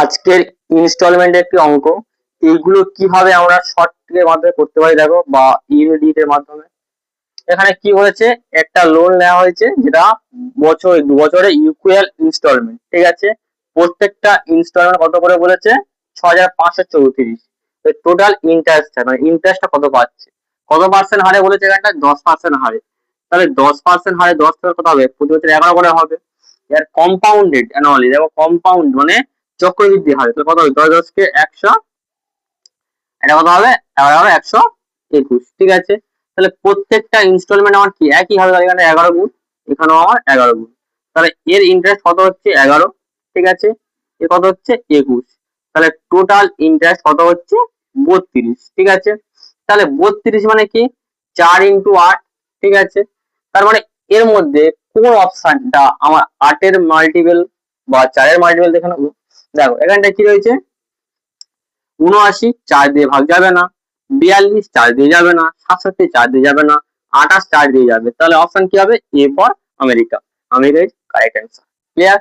আজকের ইনস্টলমেন্টের একটি অঙ্ক। এইগুলো কিভাবে আমরা শর্ট ট্রিকের মাধ্যমে করতে পারি দেখো, বা ইউনিট এর মাধ্যমে। এখানে কি বলেছে, একটা লোন নেওয়া হয়েছে যেটা বছরে 2 বছরে ইকুয়াল ইনস্টলমেন্ট, ঠিক আছে। প্রত্যেকটা ইনস্টলমেন্ট কত করে বলেছে, 6534। টোটাল ইন্টারেস্ট মানে ইন্টারেস্টটা কত পাচ্ছে, কত পার্সেন্ট হারে বলেছে, এখানটা 10% হারে। তাহলে 10% হারে 10 থেকে কত হবে, প্রতি বছর 11 করে হবে। এর কম্পাউন্ডেড অ্যানুয়ালি, দেখো কম্পাউন্ড মানে চক্রবৃদ্ধি হারে, তো কত হবে, 10 কে 100, এটা কত হবে, এবার হবে 121, ঠিক আছে। তাহলে প্রত্যেকটা ইনস্টলমেন্ট আমার কি একই হবে, এখানে 11 গুণ, এখানেও আমার 11 গুণ। তাহলে এর ইন্টারেস্ট কত হচ্ছে 11, ঠিক আছে। এর কত হচ্ছে 21। তাহলে টোটাল ইন্টারেস্ট কত হচ্ছে 32, ঠিক আছে। তাহলে 32 মানে কি, 4 × 8, ঠিক আছে। তার মানে এর মধ্যে কোন অপশনটা আমার 8-এর মাল্টিপল বা 4-এর মাল্টিপল দেখে নেবো। দেখো এখানটা কি রয়েছে, 79 4 দিয়ে ভাগ যাবে না, 42 4 দিয়ে যাবে না, 67 4 দিয়ে যাবে না, 28 4 দিয়ে যাবে। তাহলে অপশন কি হবে, A for America. America is correct answer. Clear?